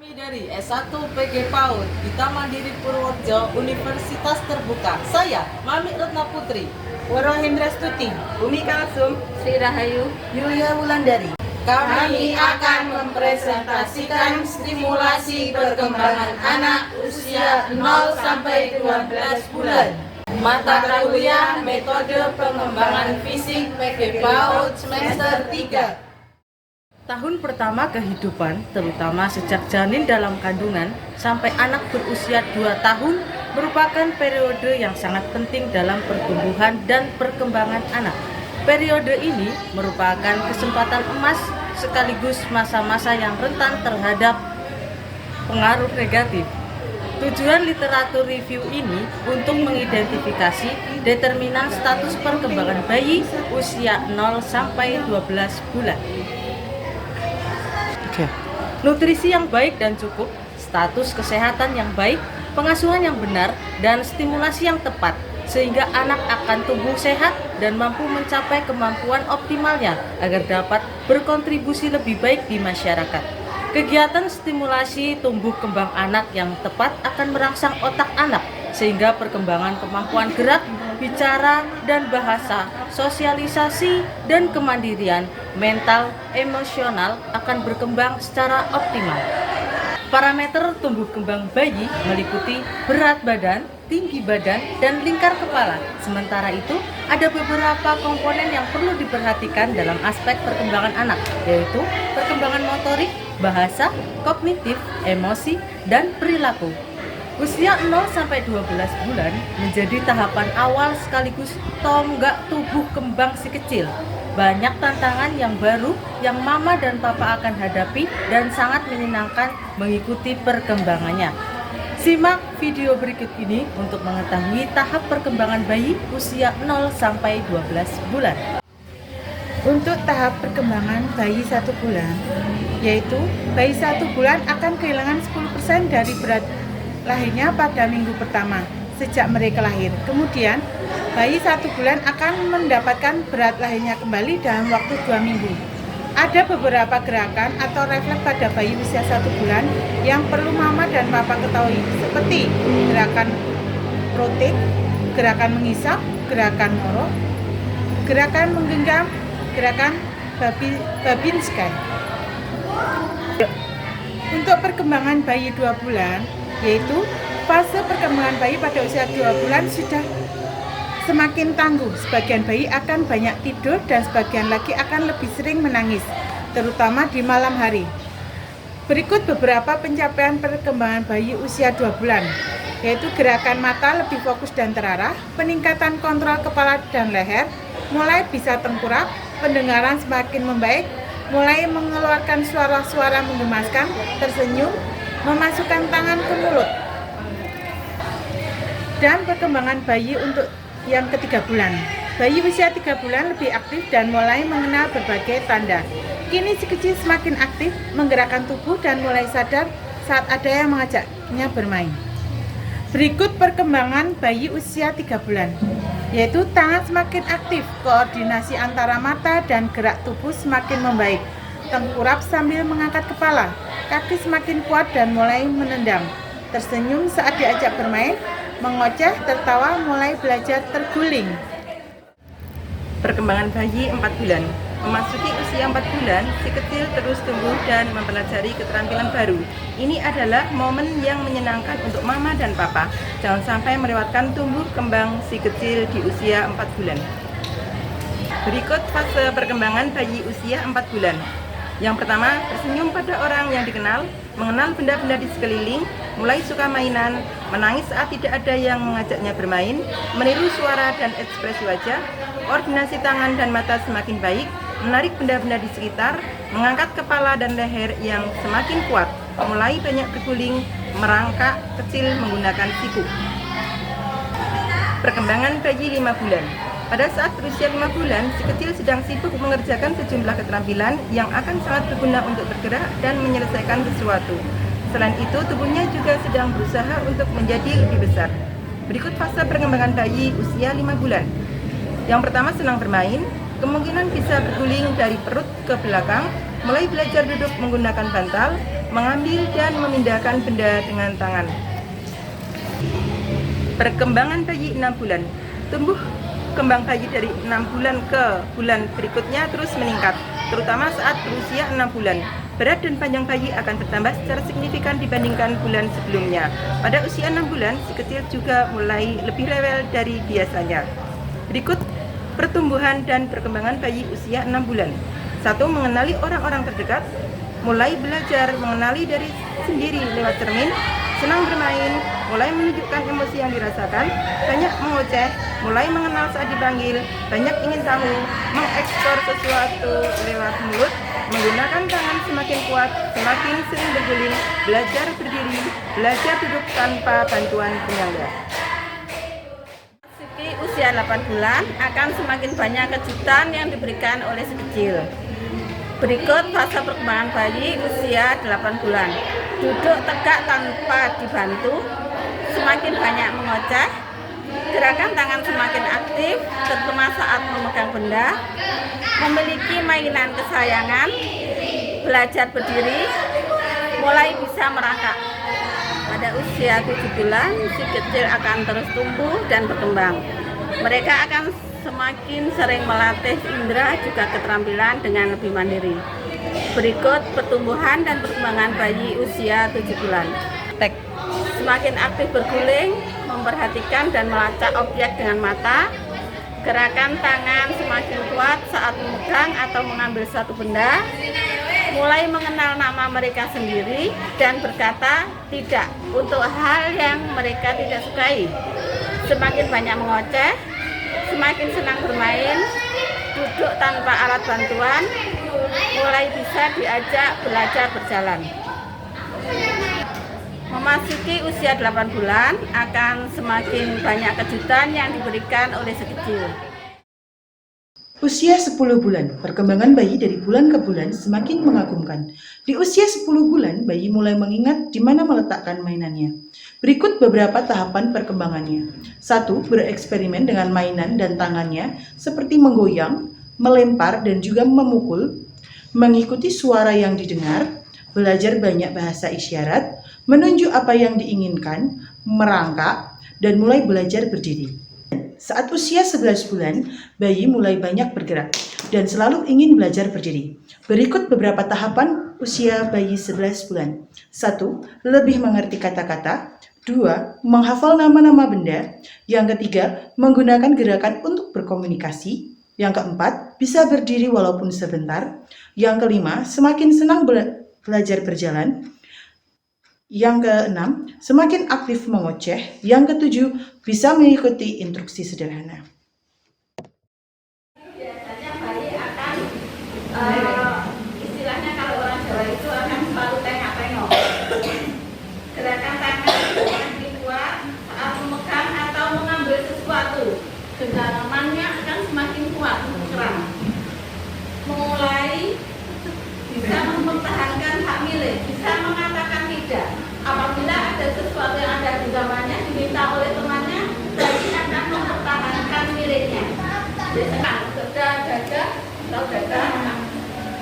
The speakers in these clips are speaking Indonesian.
Kami dari S1 PG PAUD Gita Mandiri Purworejo Universitas Terbuka. Saya Mami Retna Putri, Woro Hendra Stuti, Umi Kalsum, Sri Rahayu, Yulia Wulandari. kami akan mempresentasikan stimulasi perkembangan anak usia 0 sampai 12 bulan. Mata kuliah metode pengembangan fisik PG PAUD semester 3. Tahun pertama kehidupan, terutama sejak janin dalam kandungan sampai anak berusia 2 tahun, merupakan periode yang sangat penting dalam pertumbuhan dan perkembangan anak. Periode ini merupakan kesempatan emas sekaligus masa-masa yang rentan terhadap pengaruh negatif. Tujuan literatur review ini untuk mengidentifikasi determinan status perkembangan bayi usia 0 sampai 12 bulan. Nutrisi yang baik dan cukup, status kesehatan yang baik, pengasuhan yang benar, dan stimulasi yang tepat, sehingga anak akan tumbuh sehat dan mampu mencapai kemampuan optimalnya agar dapat berkontribusi lebih baik di masyarakat. Kegiatan stimulasi tumbuh kembang anak yang tepat akan merangsang otak anak, sehingga perkembangan kemampuan gerak, bicara, dan bahasa, sosialisasi, dan kemandirian, mental, emosional akan berkembang secara optimal. Parameter tumbuh kembang bayi meliputi berat badan, tinggi badan, dan lingkar kepala. Sementara itu, ada beberapa komponen yang perlu diperhatikan dalam aspek perkembangan anak, yaitu perkembangan motorik, bahasa, kognitif, emosi, dan perilaku. Usia 0 sampai 12 bulan menjadi tahapan awal sekaligus tonggak tubuh kembang si kecil. Banyak tantangan yang baru yang mama dan papa akan hadapi dan sangat menyenangkan mengikuti perkembangannya. Simak video berikut ini untuk mengetahui tahap perkembangan bayi usia 0 sampai 12 bulan. Untuk tahap perkembangan bayi 1 bulan, yaitu bayi 1 bulan akan kehilangan 10% dari berat lahirnya pada minggu pertama sejak mereka lahir. Kemudian, bayi 1 bulan akan mendapatkan berat lahirnya kembali dalam waktu 2 minggu. Ada beberapa gerakan atau refleks pada bayi usia 1 bulan yang perlu mama dan papa ketahui, seperti gerakan rotate, gerakan mengisap, gerakan ngorok, gerakan menggenggam, gerakan Babinski. Untuk perkembangan bayi 2 bulan, yaitu fase perkembangan bayi pada usia 2 bulan sudah semakin tangguh. Sebagian bayi akan banyak tidur dan sebagian lagi akan lebih sering menangis, terutama di malam hari. Berikut beberapa pencapaian perkembangan bayi usia 2 bulan, yaitu gerakan mata lebih fokus dan terarah, peningkatan kontrol kepala dan leher, mulai bisa tengkurap, pendengaran semakin membaik, mulai mengeluarkan suara-suara menggemaskan, tersenyum, memasukkan tangan ke mulut. Dan perkembangan bayi untuk yang ke-3 bulan. Bayi usia 3 bulan lebih aktif dan mulai mengenal berbagai tanda. Kini si kecil semakin aktif, menggerakkan tubuh dan mulai sadar saat ada yang mengajaknya bermain. Berikut perkembangan bayi usia 3 bulan, yaitu tangan semakin aktif, koordinasi antara mata dan gerak tubuh semakin membaik, tengkurap sambil mengangkat kepala, kaki semakin kuat dan mulai menendang, tersenyum saat diajak bermain, mengoceh, tertawa, mulai belajar terguling. perkembangan bayi 4 bulan. Memasuki usia 4 bulan, si kecil terus tumbuh dan mempelajari keterampilan baru. Ini adalah momen yang menyenangkan untuk mama dan papa. Jangan sampai melewatkan tumbuh kembang si kecil di usia 4 bulan. Berikut fase perkembangan bayi usia 4 bulan. Yang pertama, tersenyum pada orang yang dikenal, mengenal benda-benda di sekeliling, mulai suka mainan, menangis saat tidak ada yang mengajaknya bermain, meniru suara dan ekspresi wajah, koordinasi tangan dan mata semakin baik, menarik benda-benda di sekitar, mengangkat kepala dan leher yang semakin kuat, mulai banyak berguling, merangkak kecil menggunakan siku. Perkembangan bayi 5 bulan. Pada saat berusia 5 bulan, si kecil sedang sibuk mengerjakan sejumlah keterampilan yang akan sangat berguna untuk bergerak dan menyelesaikan sesuatu. Selain itu, tubuhnya juga sedang berusaha untuk menjadi lebih besar. Berikut fase perkembangan bayi usia 5 bulan. Yang pertama, senang bermain, kemungkinan bisa berguling dari perut ke belakang, mulai belajar duduk menggunakan bantal, mengambil dan memindahkan benda dengan tangan. Perkembangan bayi 6 bulan. Tumbuh kembang bayi dari 6 bulan ke bulan berikutnya terus meningkat, terutama saat berusia 6 bulan. Berat dan panjang bayi akan bertambah secara signifikan dibandingkan bulan sebelumnya. Pada usia 6 bulan, si kecil juga mulai lebih rewel dari biasanya. Berikut pertumbuhan dan perkembangan bayi usia 6 bulan. 1. Mengenali orang-orang terdekat. Mulai belajar mengenali diri sendiri lewat cermin, senang bermain, mulai menunjukkan emosi yang dirasakan, banyak mengoceh, mulai mengenal saat dipanggil, banyak ingin tahu, mengekspor sesuatu lewat mulut, menggunakan tangan semakin kuat, semakin sering berguling, belajar berdiri, belajar duduk tanpa bantuan penyangga. Memasuki usia 8 bulan akan semakin banyak kejutan yang diberikan oleh si kecil. Berikut fase perkembangan bayi usia 8 bulan. Duduk tegak tanpa dibantu, semakin banyak mengoceh, gerakan tangan semakin aktif, terutama saat memegang benda, memiliki mainan kesayangan, belajar berdiri, mulai bisa merangkak. Pada usia 7 bulan, si kecil akan terus tumbuh dan berkembang. Mereka akan semakin sering melatih indera juga keterampilan dengan lebih mandiri. Berikut pertumbuhan dan perkembangan bayi usia 7 bulan. Semakin aktif berguling, memperhatikan dan melacak objek dengan mata. Gerakan tangan semakin kuat saat memegang atau mengambil suatu benda. Mulai mengenal nama mereka sendiri dan berkata tidak untuk hal yang mereka tidak sukai. Semakin banyak mengoceh, semakin senang bermain, duduk tanpa alat bantuan, mulai bisa diajak belajar berjalan. Memasuki usia 8 bulan akan semakin banyak kejutan yang diberikan oleh si kecil. Usia 10 bulan, perkembangan bayi dari bulan ke bulan semakin mengagumkan. Di usia 10 bulan, bayi mulai mengingat di mana meletakkan mainannya. Berikut beberapa tahapan perkembangannya. 1. Bereksperimen dengan mainan dan tangannya seperti menggoyang, melempar, dan juga memukul, mengikuti suara yang didengar, belajar banyak bahasa isyarat, menunjuk apa yang diinginkan, merangkak, dan mulai belajar berdiri. Saat usia 11 bulan, bayi mulai banyak bergerak dan selalu ingin belajar berdiri. Berikut beberapa tahapan usia bayi 11 bulan. 1. Lebih mengerti kata-kata. 2. Menghafal nama-nama benda. Yang ketiga, menggunakan gerakan untuk berkomunikasi. Yang keempat, bisa berdiri walaupun sebentar. Yang kelima, semakin senang belajar berjalan. Yang keenam, semakin aktif mengoceh. Yang ketujuh, bisa mengikuti instruksi sederhana. Biasanya bayi akan istilahnya kalau orang Jawa itu akan selalu tengok-tengok. Gerakan tangan semakin kuat saat memegang atau mengambil sesuatu. Genggamannya akan semakin kuat, keram. Mulai bisa mempertahankan hak milik, bisa mengatakan tidak. Apabila ada sesuatu yang ada genggamannya diminta oleh temannya, bayi akan mempertahankan miliknya. Dada, atau dada,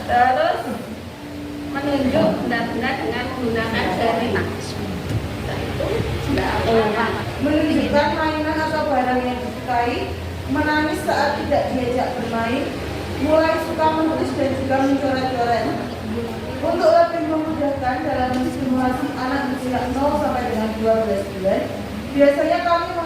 terus menunjuk benda-benda dengan menggunakan jari. Menunjukkan mainan atau barang yang disukai, menangis saat tidak diajak bermain, mulai suka menulis dan juga mencoret-coret. Untuk lebih memudahkan dalam menstimulasi anak usia 0 sampai dengan 12 bulan, biasanya kami